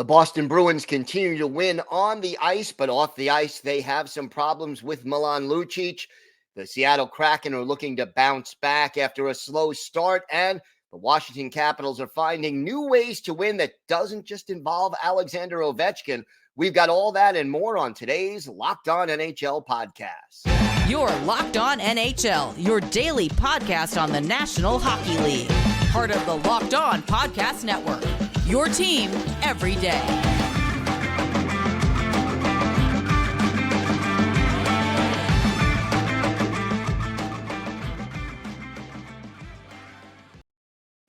The Boston Bruins continue to win on the ice, but off the ice, they have some problems with Milan Lucic. The Seattle Kraken are looking to bounce back after a slow start, and the Washington Capitals are finding new ways to win that doesn't just involve Alexander Ovechkin. We've got all that and more on today's Locked On NHL podcast. You're Locked On NHL, your daily podcast on the National Hockey League. Part of the Locked On Podcast Network, your team every day.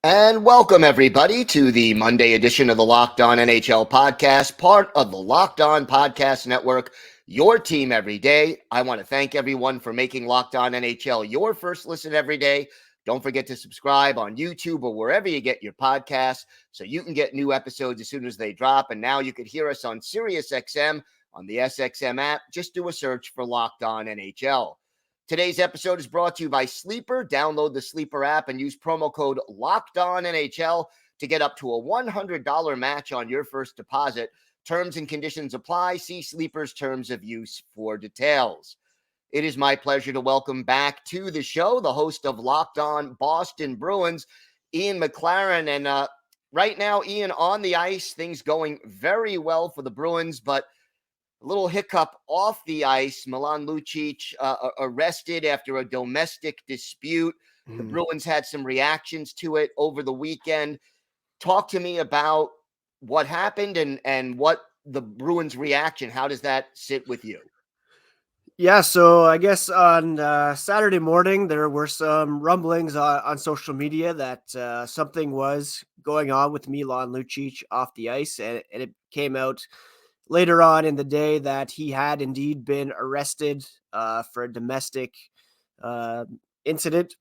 And welcome, everybody, to the Monday edition of the Locked On NHL podcast, part of the Locked On Podcast Network, your team every day. I want to thank everyone for making Locked On NHL your first listen every day. Don't forget to subscribe on YouTube or wherever you get your podcasts so you can get new episodes as soon as they drop. And now you can hear us on SiriusXM on the SXM app. Just do a search for Locked On NHL. Today's episode is brought to you by Sleeper. Download the Sleeper app and use promo code LOCKEDONNHL to get up to a $100 match on your first deposit. Terms and conditions apply. See Sleeper's terms of use for details. It is my pleasure to welcome back to the show the host of Locked On Boston Bruins, Ian McLaren. And right now, Ian, on the ice, things going very well for the Bruins, but a little hiccup off the ice. Milan Lucic arrested after a domestic dispute. The Bruins had some reactions to it over the weekend. Talk to me about what happened and what the Bruins' reaction. How does that sit with you? Yeah, so I guess on Saturday morning, there were some rumblings on social media that something was going on with Milan Lucic off the ice, and it came out later on in the day that he had indeed been arrested for a domestic incident.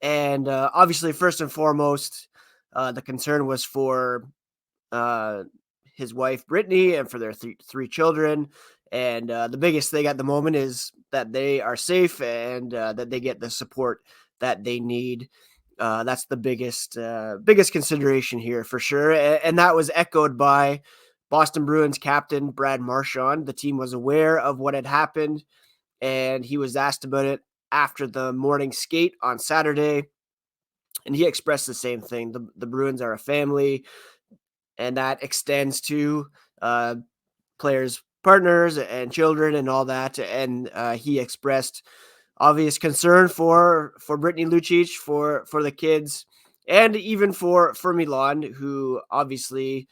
And obviously, first and foremost, the concern was for his wife, Brittany, and for their three children. And the biggest thing at the moment is that they are safe and that they get the support that they need. That's the biggest consideration here for sure. And that was echoed by Boston Bruins captain Brad Marchand. The team was aware of what had happened, and he was asked about it after the morning skate on Saturday. And he expressed the same thing. The Bruins are a family, and that extends to players' partners and children and all that. And he expressed obvious concern for Brittany Lucic, for the kids, and even for Milan, who obviously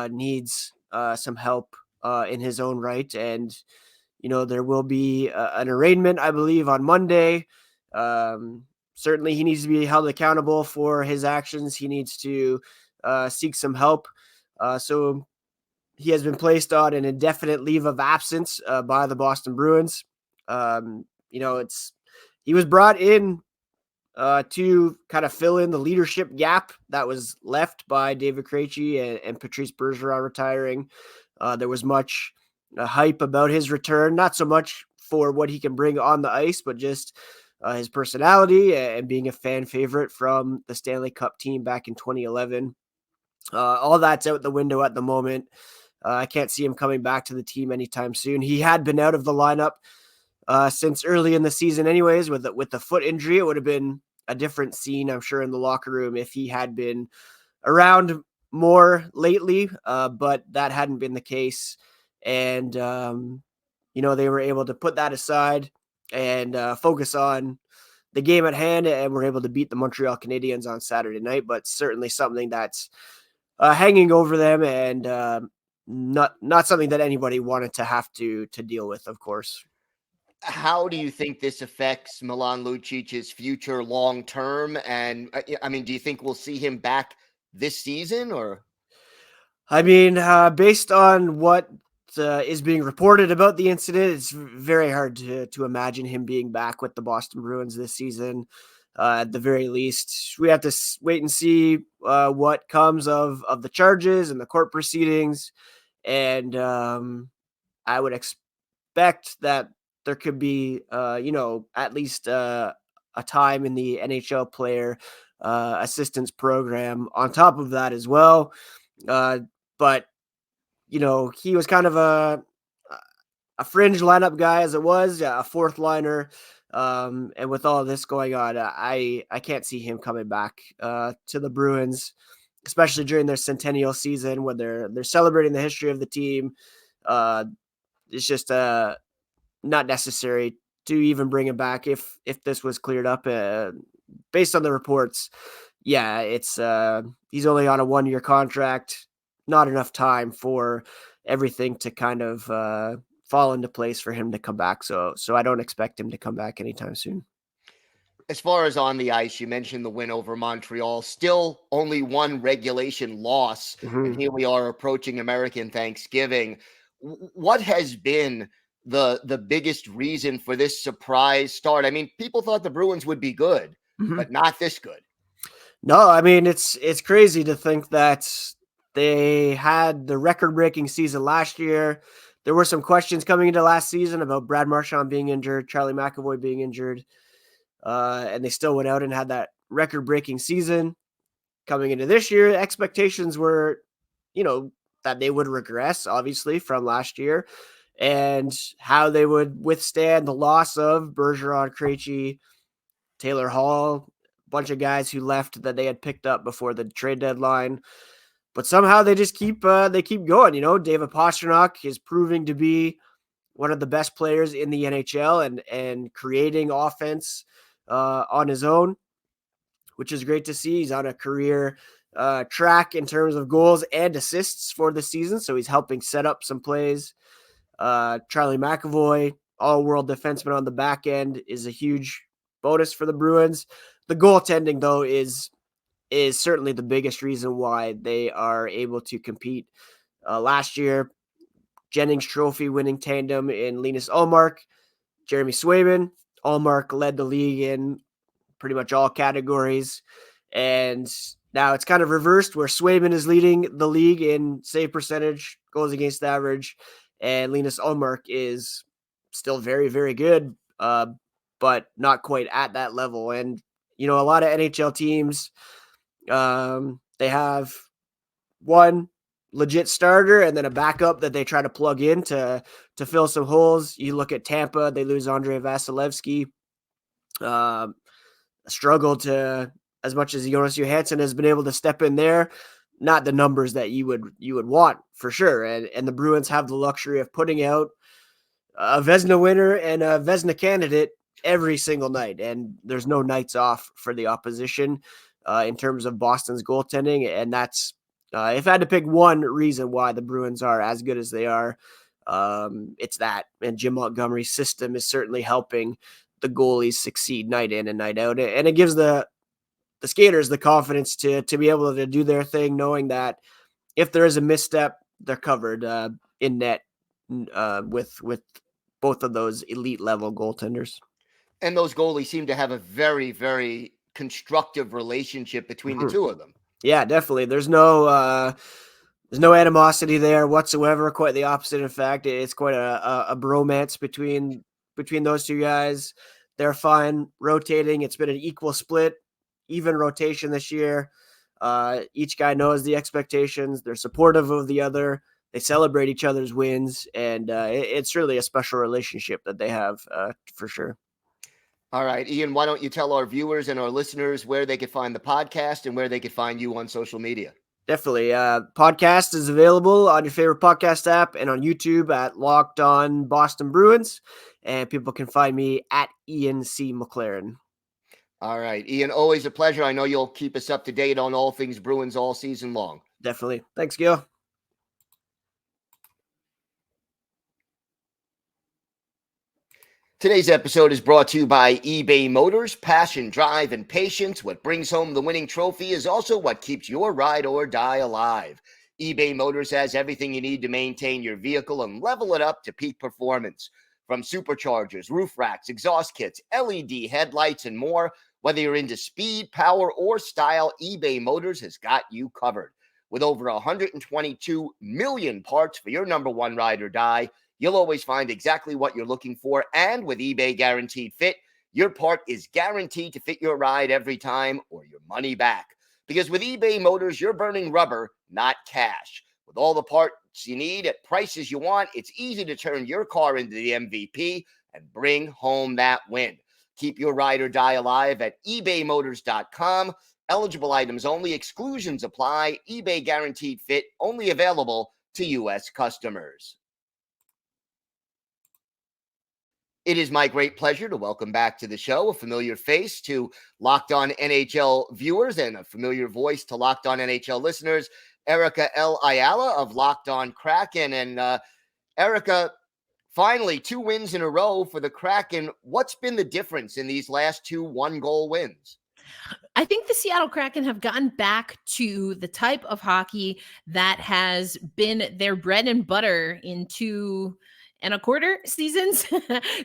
needs some help in his own right. And, you know, there will be an arraignment, I believe, on Monday. Certainly he needs to be held accountable for his actions. He needs to seek some help. So he has been placed on an indefinite leave of absence by the Boston Bruins. He was brought in to kind of fill in the leadership gap that was left by David Krejci and Patrice Bergeron retiring. There was much hype about his return, not so much for what he can bring on the ice, but just his personality and being a fan favorite from the Stanley Cup team back in 2011. All that's out the window at the moment. I can't see him coming back to the team anytime soon. He had been out of the lineup since early in the season anyways, with the foot injury. It would have been a different scene, I'm sure, in the locker room if he had been around more lately, but that hadn't been the case. And, they were able to put that aside and focus on the game at hand, and were able to beat the Montreal Canadiens on Saturday night. But certainly something that's hanging over them, and not something that anybody wanted to have to deal with, of course. How do you think this affects Milan Lucic's future long term? And I mean, do you think we'll see him back this season? Or, I mean, based on what is being reported about the incident, it's very hard to imagine him being back with the Boston Bruins this season. At the very least, we have to wait and see what comes of the charges and the court proceedings. And I would expect that there could be, at least a time in the NHL player assistance program on top of that as well. But he was kind of a fringe lineup guy as it was, a fourth liner. And with all this going on, I can't see him coming back to the Bruins, especially during their centennial season when they're celebrating the history of the team. It's just not necessary to even bring him back if this was cleared up. Based on the reports, yeah, it's he's only on a 1-year contract. Not enough time for everything to kind of fall into place for him to come back. So I don't expect him to come back anytime soon. As far as on the ice, you mentioned the win over Montreal. Still only one regulation loss, and here we are approaching American Thanksgiving. What has been the biggest reason for this surprise start? I mean, people thought the Bruins would be good, but not this good. No, I mean, it's crazy to think that they had the record-breaking season last year. There were some questions coming into last season about Brad Marchand being injured, Charlie McAvoy being injured, and they still went out and had that record-breaking season. Coming into this year, expectations were, that they would regress, obviously, from last year, and how they would withstand the loss of Bergeron, Krejci, Taylor Hall, a bunch of guys who left that they had picked up before the trade deadline. But somehow they just keep going. David Pastrnak is proving to be one of the best players in the NHL and creating offense on his own, which is great to see. He's on a career track in terms of goals and assists for the season, so he's helping set up some plays. Charlie McAvoy, all-world defenseman on the back end, is a huge bonus for the Bruins. The goaltending, though, is certainly the biggest reason why they are able to compete. Last year, Jennings Trophy winning tandem in Linus Ullmark, Jeremy Swayman. Ullmark led the league in pretty much all categories. And now it's kind of reversed where Swayman is leading the league in save percentage, goals against average, and Linus Ullmark is still very, very good, but not quite at that level. And, a lot of NHL teams, they have one legit starter and then a backup that they try to plug in to fill some holes. You look at Tampa, they lose Andrei Vasilevsky. Struggled to, as much as Jonas Johansson has been able to step in there, not the numbers that you would want for sure. And the Bruins have the luxury of putting out a Vezina winner and a Vezina candidate every single night, and there's no nights off for the opposition in terms of Boston's goaltending. And that's if I had to pick one reason why the Bruins are as good as they are, it's that. And Jim Montgomery's system is certainly helping the goalies succeed night in and night out, and it gives the skaters the confidence to be able to do their thing, knowing that if there is a misstep, they're covered in net with both of those elite level goaltenders. And those goalies seem to have a very, very constructive relationship between the two of them. Yeah, definitely. There's no animosity there whatsoever. Quite the opposite. In fact, it's quite a bromance between those two guys. They're fine rotating. It's been an equal split, even rotation this year. Each guy knows the expectations. They're supportive of the other. They celebrate each other's wins, and it's really a special relationship that they have for sure. All right, Ian, why don't you tell our viewers and our listeners where they could find the podcast and where they could find you on social media? Definitely. Podcast is available on your favorite podcast app and on YouTube at Locked On Boston Bruins. And people can find me at Ian C. McLaren. All right, Ian, always a pleasure. I know you'll keep us up to date on all things Bruins all season long. Definitely. Thanks, Gil. Today's episode is brought to you by eBay Motors. Passion, drive, and patience. What brings home the winning trophy is also what keeps your ride or die alive. eBay Motors has everything you need to maintain your vehicle and level it up to peak performance. From superchargers, roof racks, exhaust kits, LED headlights, and more. Whether you're into speed, power, or style, eBay Motors has got you covered. With over 122 million parts for your number one ride or die, you'll always find exactly what you're looking for. And with eBay Guaranteed Fit, your part is guaranteed to fit your ride every time or your money back. Because with eBay Motors, you're burning rubber, not cash. With all the parts parts you need at prices you want. It's easy to turn your car into the MVP and bring home that win. Keep your ride or die alive at ebaymotors.com. Eligible items only. Exclusions apply. eBay guaranteed fit. Only available to U.S. customers. It is my great pleasure to welcome back to the show a familiar face to Locked On NHL viewers and a familiar voice to Locked On NHL listeners, Erica L. Ayala of Locked On Kraken. And Erica, finally, 2 wins in a row for the Kraken. What's been the difference in these last 2 one-goal wins? I think the Seattle Kraken have gotten back to the type of hockey that has been their bread and butter in 2.25 seasons,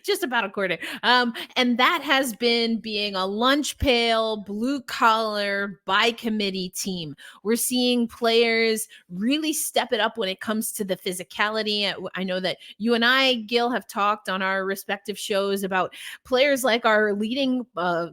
just about a quarter. And that has been being a lunch pail, blue collar, by committee team. We're seeing players really step it up when it comes to the physicality. I know that you and I, Gil, have talked on our respective shows about players like our leading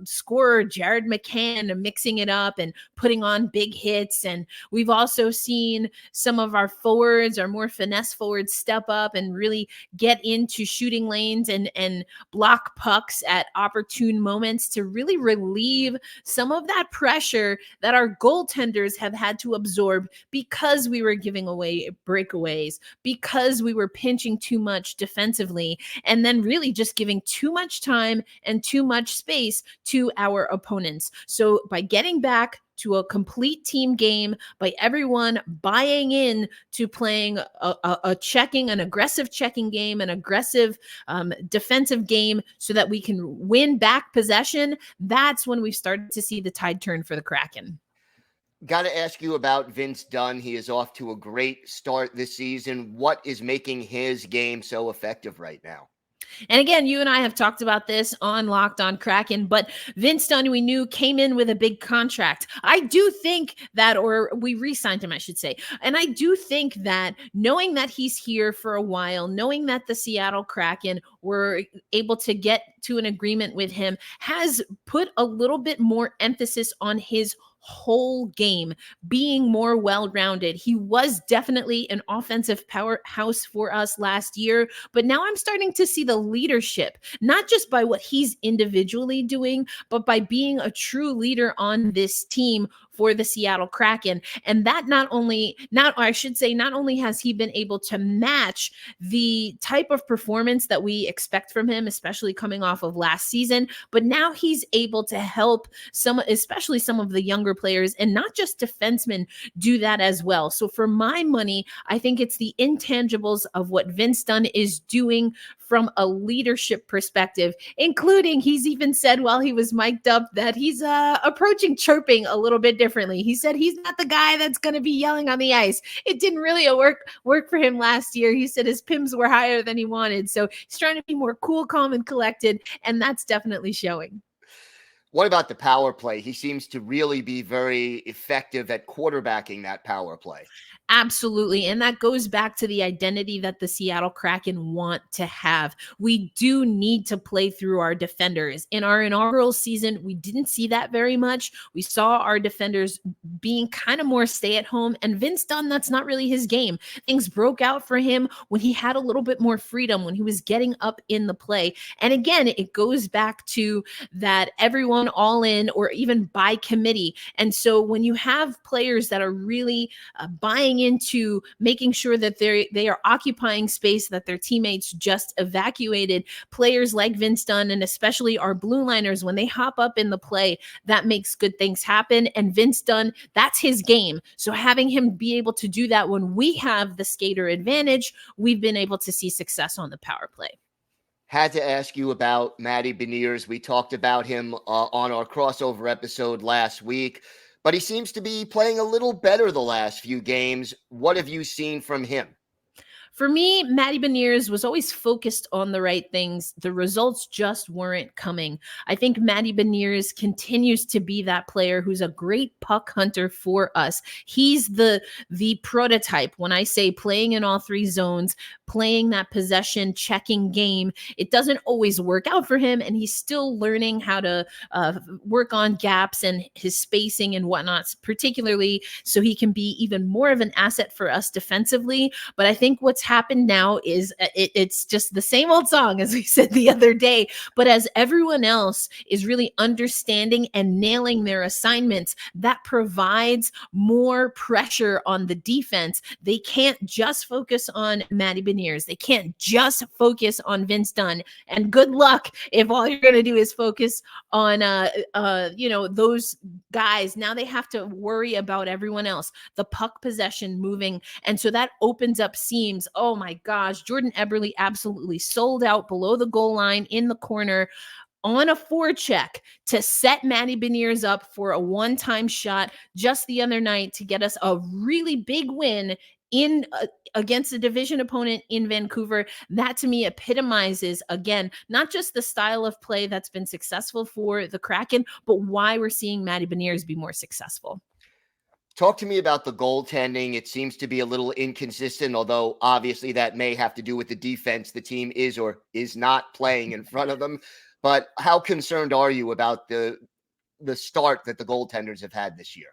scorer, Jared McCann, mixing it up and putting on big hits. And we've also seen some of our forwards, our more finesse forwards, step up and really get into shooting lanes and block pucks at opportune moments to really relieve some of that pressure that our goaltenders have had to absorb because we were giving away breakaways, because we were pinching too much defensively, and then really just giving too much time and too much space to our opponents. So by getting back to a complete team game, by everyone buying in to playing an aggressive checking game, an aggressive defensive game so that we can win back possession, that's when we've started to see the tide turn for the Kraken. Got to ask you about Vince Dunn. He is off to a great start this season. What is making his game so effective right now? And again, you and I have talked about this on Locked On Kraken, but Vince Dunn, we knew, came in with a big contract. I do think that, or we re-signed him, I should say. And I do think that knowing that he's here for a while, knowing that the Seattle Kraken were able to get to an agreement with him, has put a little bit more emphasis on his whole game being more well-rounded. He was definitely an offensive powerhouse for us last year, but now I'm starting to see the leadership, not just by what he's individually doing, but by being a true leader on this team for the Seattle Kraken. And that not only has he been able to match the type of performance that we expect from him, especially coming off of last season, but now he's able to help especially some of the younger players, and not just defensemen, do that as well. So for my money, I think it's the intangibles of what Vince Dunn is doing from a leadership perspective, including he's even said while he was mic'd up that he's approaching chirping a little bit differently. He said he's not the guy that's going to be yelling on the ice. It didn't really work for him last year. He said his PIMs were higher than he wanted. So he's trying to be more cool, calm, and collected, and that's definitely showing. What about the power play? He seems to really be very effective at quarterbacking that power play. Absolutely. And that goes back to the identity that the Seattle Kraken want to have. We do need to play through our defenders. In our inaugural season, we didn't see that very much. We saw our defenders being kind of more stay at home, and Vince Dunn, that's not really his game. Things broke out for him when he had a little bit more freedom, when he was getting up in the play. And again, it goes back to that everyone all in, or even by committee. And so when you have players that are really buying into making sure that they are occupying space that their teammates just evacuated, players like Vince Dunn, and especially our blue liners, when they hop up in the play, that makes good things happen. And Vince Dunn, that's his game. So having him be able to do that when we have the skater advantage, we've been able to see success on the power play. Had to ask you about Matty Beniers. We talked about him on our crossover episode last week, but he seems to be playing a little better the last few games. What have you seen from him? For me, Matty Beniers was always focused on the right things. The results just weren't coming. I think Matty Beniers continues to be that player who's a great puck hunter for us. He's the prototype when I say playing in all three zones, playing that possession checking game. It doesn't always work out for him, and he's still learning how to work on gaps and his spacing and whatnot, particularly so he can be even more of an asset for us defensively. But I think what's happened now is it's just the same old song, as we said the other day. But as everyone else is really understanding and nailing their assignments, that provides more pressure on the defense. They can't just focus on Matty Beniers. They can't just focus on Vince Dunn. And good luck if all you're going to do is focus on those guys. Now they have to worry about everyone else, the puck possession moving, and so that opens up seams. Oh my gosh, Jordan Eberle absolutely sold out below the goal line in the corner on a forecheck to set Matty Beniers up for a one-time shot just the other night to get us a really big win in against a division opponent in Vancouver. That to me epitomizes, again, not just the style of play that's been successful for the Kraken, but why we're seeing Matty Beniers be more successful. Talk to me about the goaltending. It seems to be a little inconsistent, although obviously that may have to do with the defense the team is or is not playing in front of them. But how concerned are you about the start that the goaltenders have had this year?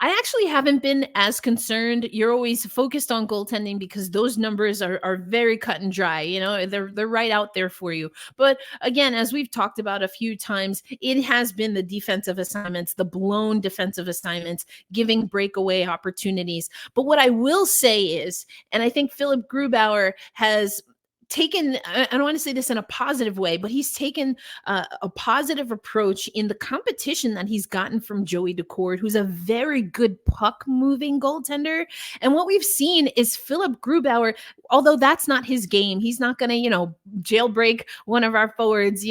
I actually haven't been as concerned. You're always focused on goaltending because those numbers are very cut and dry. You know, they're right out there for you. But again, as we've talked about a few times, it has been the defensive assignments, the blown defensive assignments, giving breakaway opportunities. But what I will say is, and I think Philip Grubauer has taken, I don't want to say this in a positive way, but he's taken a positive approach in the competition that he's gotten from Joey Daccord, who's a very good puck moving goaltender. And what we've seen is Philip Grubauer, although that's not his game, he's not going to, jailbreak one of our forwards,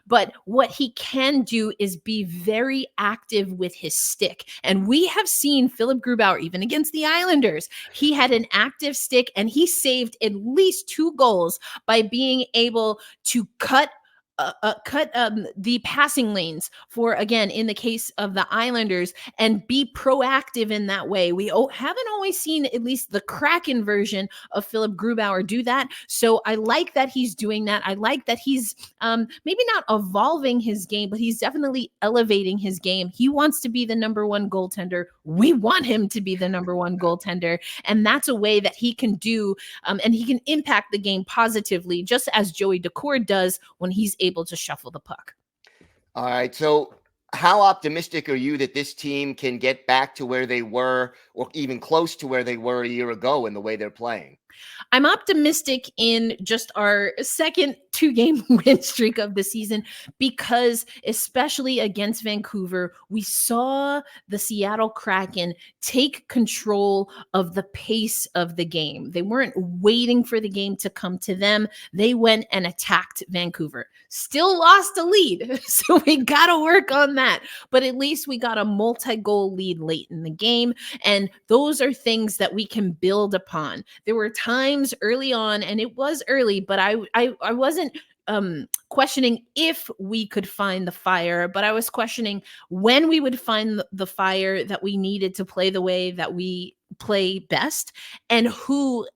but what he can do is be very active with his stick. And we have seen Philip Grubauer, even against the Islanders, he had an active stick and he saved at least 2 goals by being able to cut the passing lanes for, again, in the case of the Islanders, and be proactive in that way. We haven't always seen at least the Kraken version of Philip Grubauer do that. So I like that he's doing that. I like that he's maybe not evolving his game, but he's definitely elevating his game. He wants to be the number 1 goaltender. We want him to be the number 1 goaltender. And that's a way that he can do, and he can impact the game positively, just as Joey Daccord does when he's able to shuffle the puck. All right. So how optimistic are you that this team can get back to where they were, or even close to where they were a year ago in the way they're playing? I'm optimistic in just our second 2-game win streak of the season, because especially against Vancouver, we saw the Seattle Kraken take control of the pace of the game. They weren't waiting for the game to come to them. They went and attacked Vancouver. Still lost a lead, so we got to work on that. But at least we got a multi-goal lead late in the game, and those are things that we can build upon. There were times early on, and it was early, but I wasn't questioning if we could find the fire, but I was questioning when we would find the fire that we needed to play the way that we play best, and who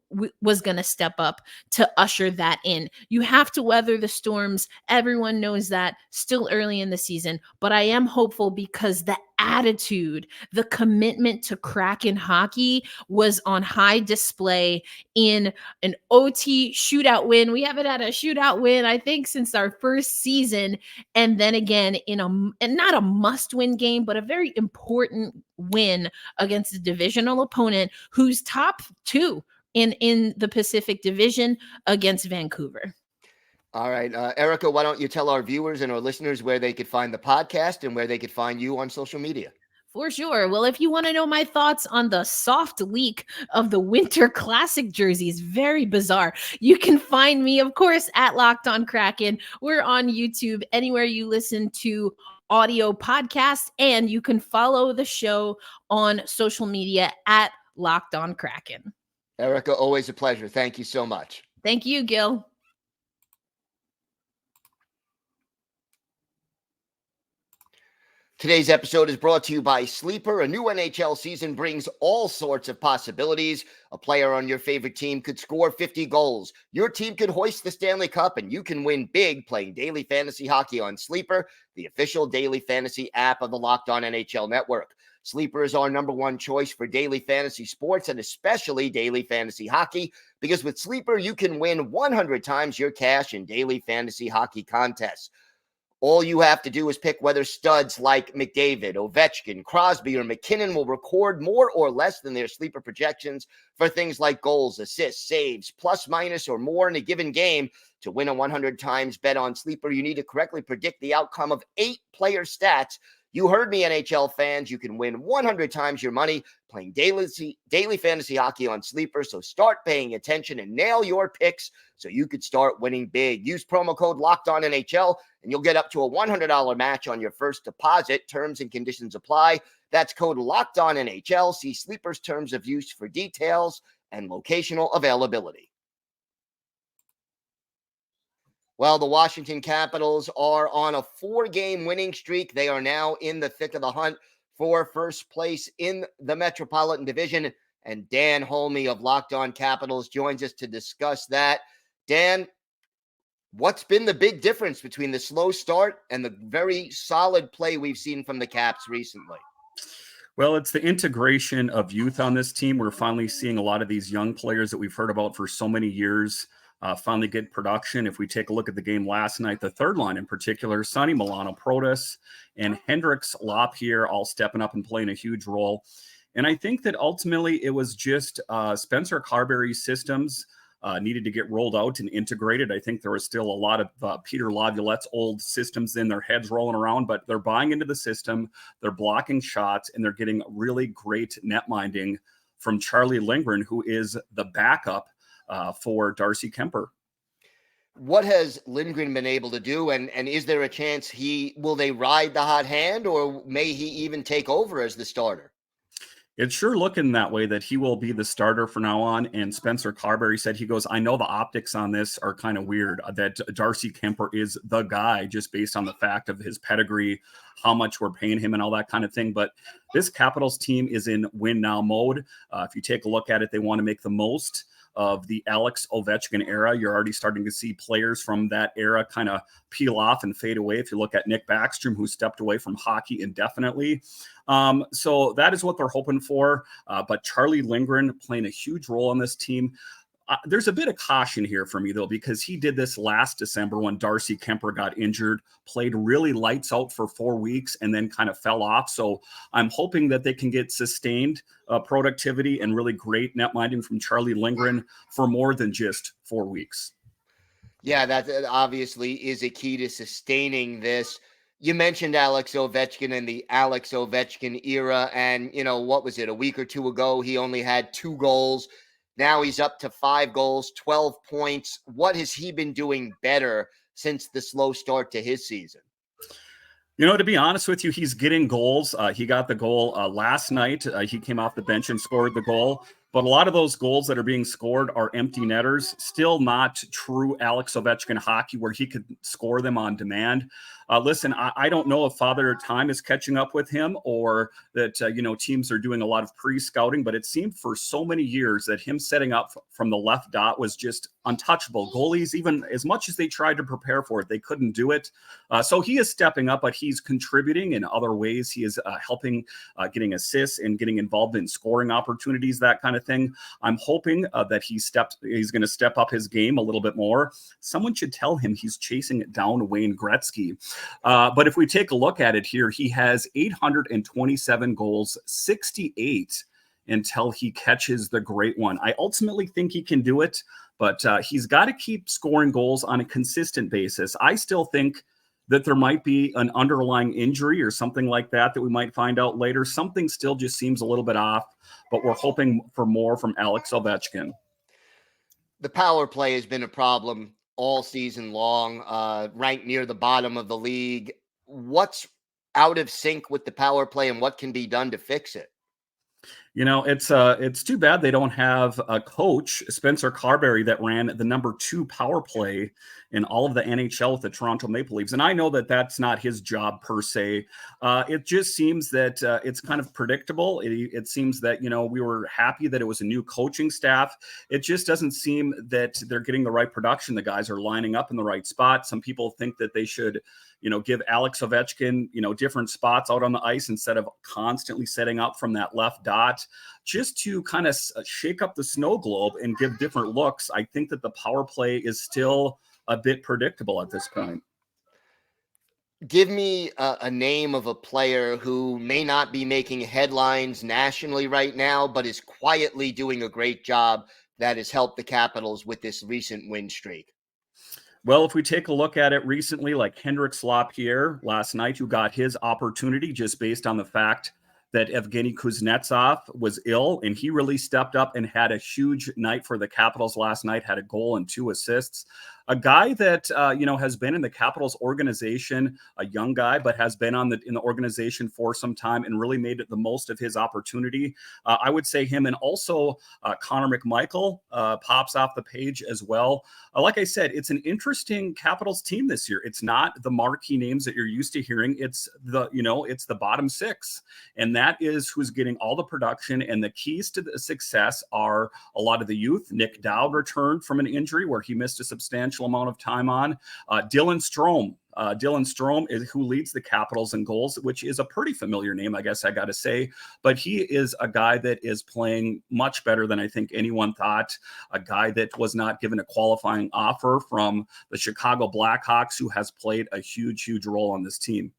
was going to step up to usher that in. You have to weather the storms. Everyone knows that, still early in the season, but I am hopeful because the attitude, the commitment to Kraken hockey was on high display in an OT shootout win. We haven't had a shootout win, I think, since our first season. And then again, and not a must-win game, but a very important win against a divisional opponent who's top 2 in the Pacific Division against Vancouver. All right. Erica, why don't you tell our viewers and our listeners where they could find the podcast and where they could find you on social media? For sure. Well, if you want to know my thoughts on the soft leak of the Winter Classic jerseys, very bizarre, you can find me, of course, at Locked On Kraken. We're on YouTube, anywhere you listen to audio podcasts, and you can follow the show on social media at Locked On Kraken. Erica, always a pleasure. Thank you so much. Thank you, Gil. Today's episode is brought to you by Sleeper. A new NHL season brings all sorts of possibilities. A player on your favorite team could score 50 goals. Your team could hoist the Stanley Cup, and you can win big playing daily fantasy hockey on Sleeper, the official daily fantasy app of the Locked On NHL Network. Sleeper is our number one choice for daily fantasy sports and especially daily fantasy hockey, because with Sleeper, you can win 100 times your cash in daily fantasy hockey contests. All you have to do is pick whether studs like McDavid, Ovechkin, Crosby, or McKinnon will record more or less than their sleeper projections for things like goals, assists, saves, plus, minus, or more in a given game. To win a 100 times bet on Sleeper, you need to correctly predict the outcome of 8 player stats. You heard me, NHL fans. You can win 100 times your money playing daily fantasy hockey on Sleeper. So start paying attention and nail your picks so you could start winning big. Use promo code LOCKEDONNHL and you'll get up to a $100 match on your first deposit. Terms and conditions apply. That's code LOCKEDONNHL. See Sleeper's terms of use for details and locational availability. Well, the Washington Capitals are on a 4-game winning streak. They are now in the thick of the hunt for first place in the Metropolitan Division. And Dan Holme of Locked On Capitals joins us to discuss that. Dan, what's been the big difference between the slow start and the very solid play we've seen from the Caps recently? Well, it's the integration of youth on this team. We're finally seeing a lot of these young players that we've heard about for so many years finally get production. If we take a look at the game last night, the third line in particular, Sonny Milano Protas and Hendrix Lapierre all stepping up and playing a huge role. And I think that ultimately it was just Spencer Carberry's systems needed to get rolled out and integrated. I think there was still a lot of Peter Laviolette's old systems in their heads rolling around, but they're buying into the system, they're blocking shots, and they're getting really great net minding from Charlie Lindgren, who is the backup for Darcy Kemper. What has Lindgren been able to do? And is there a chance will they ride the hot hand, or may he even take over as the starter? It's sure looking that way, that he will be the starter from now on. And Spencer Carberry said, he goes, I know the optics on this are kind of weird, that Darcy Kemper is the guy just based on the fact of his pedigree, how much we're paying him and all that kind of thing. But this Capitals team is in win now mode. If you take a look at it, they want to make the most of the Alex Ovechkin era. You're already starting to see players from that era kind of peel off and fade away. If you look at Nick Backstrom, who stepped away from hockey indefinitely. So that is what they're hoping for. But Charlie Lindgren playing a huge role on this team. There's a bit of caution here for me, though, because he did this last December when Darcy Kemper got injured, played really lights out for 4 weeks, and then kind of fell off. So I'm hoping that they can get sustained productivity and really great net minding from Charlie Lindgren for more than just 4 weeks. Yeah, that obviously is a key to sustaining this. You mentioned Alex Ovechkin and the Alex Ovechkin era. And, what was it? A week or two ago, he only had 2 goals. Now he's up to 5 goals, 12 points. What has he been doing better since the slow start to his season? To be honest with you, he's getting goals. He got the goal last night. He came off the bench and scored the goal. But a lot of those goals that are being scored are empty netters. Still not true Alex Ovechkin hockey where he could score them on demand. Listen, I don't know if Father Time is catching up with him or that, teams are doing a lot of pre-scouting, but it seemed for so many years that him setting up from the left dot was just untouchable. Goalies, even as much as they tried to prepare for it, they couldn't do it. So he is stepping up, but he's contributing in other ways. He is helping getting assists and getting involved in scoring opportunities, that kind of thing. I'm hoping that he's going to step up his game a little bit more. Someone should tell him he's chasing down Wayne Gretzky. But if we take a look at it here, he has 827 goals, 68 until he catches the great one. I ultimately think he can do it, but he's got to keep scoring goals on a consistent basis. I still think that there might be an underlying injury or something like that we might find out later. Something still just seems a little bit off, but we're hoping for more from Alex Ovechkin. The power play has been a problem all season long, ranked near the bottom of the league. What's out of sync with the power play and what can be done to fix it? It's too bad they don't have a coach, Spencer Carberry, that ran the number 2 power play in all of the NHL with the Toronto Maple Leafs. And I know that that's not his job per se. It just seems that it's kind of predictable. It seems that, we were happy that it was a new coaching staff. It just doesn't seem that they're getting the right production. The guys are lining up in the right spot. Some people think that they should give Alex Ovechkin, different spots out on the ice instead of constantly setting up from that left dot, just to kind of shake up the snow globe and give different looks. I think that the power play is still a bit predictable at this point. Give me a name of a player who may not be making headlines nationally right now, but is quietly doing a great job that has helped the Capitals with this recent win streak. Well, if we take a look at it recently, like Hendrix Lapierre last night, who got his opportunity just based on the fact that Evgeny Kuznetsov was ill, and he really stepped up and had a huge night for the Capitals last night, had a goal and 2 assists. A guy that, has been in the Capitals organization, a young guy, but has been in the organization for some time and really made it the most of his opportunity. I would say him, and also Connor McMichael pops off the page as well. Like I said, it's an interesting Capitals team this year. It's not the marquee names that you're used to hearing. It's the bottom 6. And that is who's getting all the production. And the keys to the success are a lot of the youth. Nick Dowd returned from an injury where he missed a substantial amount of time on. Dylan Strome is who leads the Capitals in goals, which is a pretty familiar name, I guess I got to say. But he is a guy that is playing much better than I think anyone thought. A guy that was not given a qualifying offer from the Chicago Blackhawks, who has played a huge, huge role on this team.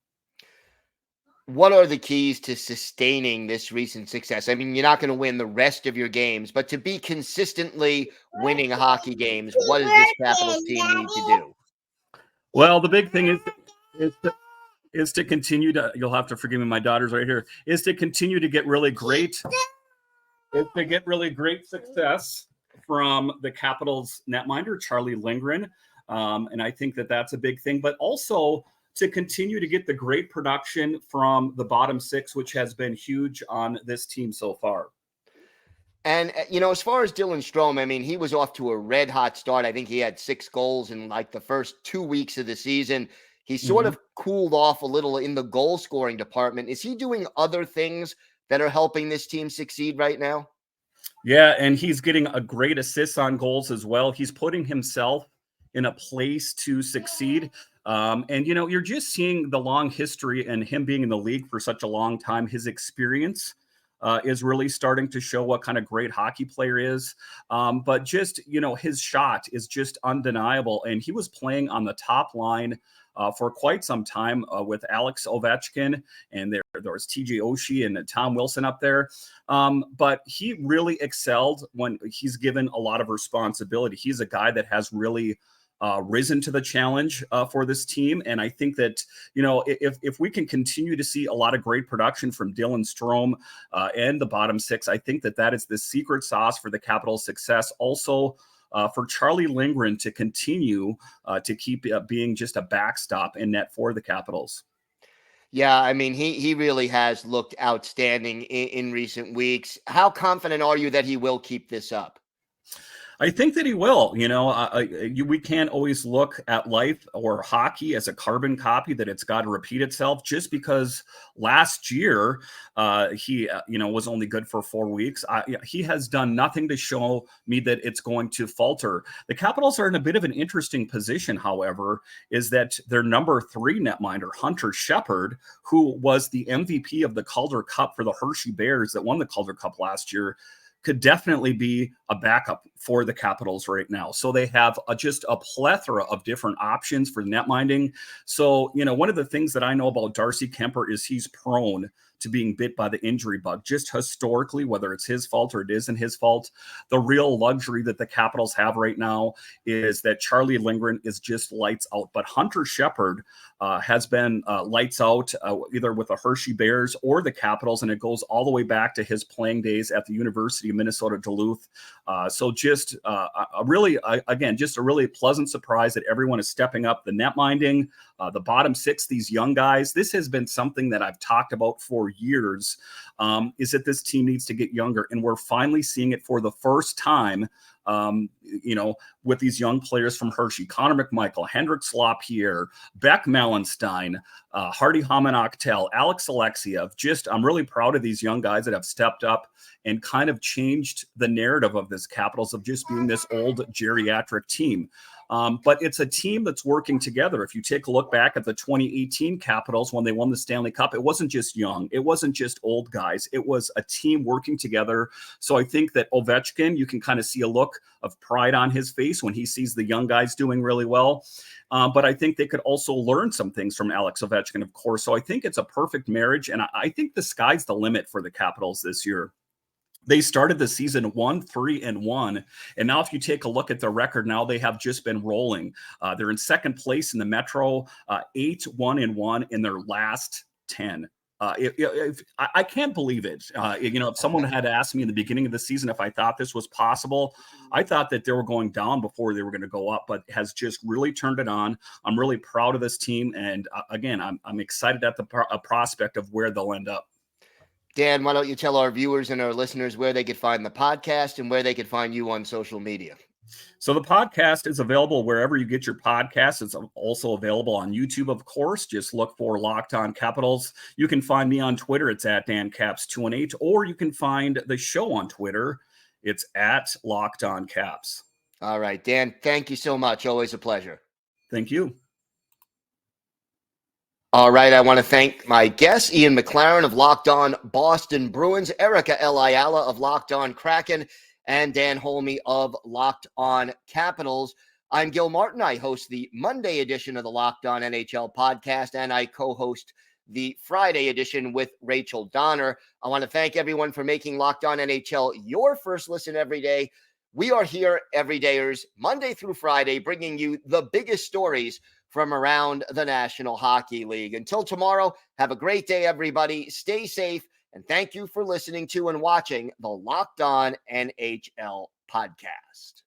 What are the keys to sustaining this recent success? I mean, you're not going to win the rest of your games, but to be consistently winning hockey games, what does this Capitals team need to do? Well, the big thing is to continue to, you'll have to forgive me, my daughter's right here, is to continue to get really great success from the Capitals netminder, Charlie Lindgren. And I think that that's a big thing, but also to continue to get the great production from the bottom 6, which has been huge on this team so far. And, as far as Dylan Strome, I mean, he was off to a red hot start. I think he had 6 goals in like the first 2 weeks of the season. He sort of cooled off a little in the goal scoring department. Is he doing other things that are helping this team succeed right now? Yeah, and he's getting a great assist on goals as well. He's putting himself in a place to succeed. And, you're just seeing the long history and him being in the league for such a long time. His experience is really starting to show what kind of great hockey player is. But just, his shot is just undeniable. And he was playing on the top line for quite some time with Alex Ovechkin, and there was TJ Oshie and Tom Wilson up there. But he really excelled when he's given a lot of responsibility. He's a guy that has really risen to the challenge for this team. And I think that, if we can continue to see a lot of great production from Dylan Strome and the bottom 6, I think that is the secret sauce for the Capitals' success. Also, for Charlie Lindgren to continue to keep being just a backstop in net for the Capitals. Yeah, I mean, he really has looked outstanding in recent weeks. How confident are you that he will keep this up? I think that he will. We can't always look at life or hockey as a carbon copy that it's got to repeat itself. Just because last year he was only good for 4 weeks, he has done nothing to show me that it's going to falter. The Capitals are in a bit of an interesting position, however, is that their number 3 netminder, Hunter Shepard, who was the MVP of the Calder Cup for the Hershey Bears that won the Calder Cup last year, could definitely be a backup for the Capitals right now. So they have just a plethora of different options for netminding. So, one of the things that I know about Darcy Kemper is he's prone to being bit by the injury bug, just historically, whether it's his fault or it isn't his fault. The real luxury that the Capitals have right now is that Charlie Lindgren is just lights out. But Hunter Shepard has been lights out either with the Hershey Bears or the Capitals, and it goes all the way back to his playing days at the University of Minnesota Duluth. So just a really pleasant surprise that everyone is stepping up the netminding, the bottom 6, these young guys. This has been something that I've talked about for years, is that this team needs to get younger. And we're finally seeing it for the first time, with these young players from Hershey, Connor McMichael, Hendrik Slapierre, Beck Mallenstein, Hardy Hamanaktel, Alex Alexiev. I'm really proud of these young guys that have stepped up and kind of changed the narrative of this Capitals of just being this old geriatric team. But it's a team that's working together. If you take a look back at the 2018 Capitals when they won the Stanley Cup, it wasn't just young. It wasn't just old guys. It was a team working together. So I think that Ovechkin, you can kind of see a look of pride on his face when he sees the young guys doing really well. But I think they could also learn some things from Alex Ovechkin, of course. So I think it's a perfect marriage. And I think the sky's the limit for the Capitals this year. They started the season 1-3-1. And now if you take a look at their record, now they have just been rolling. They're in second place in the Metro, 8-1-1 in their last 10. I can't believe it. If someone had asked me in the beginning of the season if I thought this was possible, I thought that they were going down before they were going to go up, but has just really turned it on. I'm really proud of this team. And again, I'm excited at the prospect of where they'll end up. Dan, why don't you tell our viewers and our listeners where they could find the podcast and where they could find you on social media? So the podcast is available wherever you get your podcasts. It's also available on YouTube, of course. Just look for Locked On Capitals. You can find me on Twitter. It's at DanCaps218, or you can find the show on Twitter. It's at Locked On Caps. All right, Dan, thank you so much. Always a pleasure. Thank you. All right, I want to thank my guests, Ian McLaren of Locked On Boston Bruins, Erica L. Ayala of Locked On Kraken, and Dan Holme of Locked On Capitals. I'm Gil Martin. I host the Monday edition of the Locked On NHL podcast, and I co-host the Friday edition with Rachel Donner. I want to thank everyone for making Locked On NHL your first listen every day. We are here everydayers, Monday through Friday, bringing you the biggest stories from around the National Hockey League. Until tomorrow, have a great day, everybody. Stay safe, and thank you for listening to and watching the Locked On NHL podcast.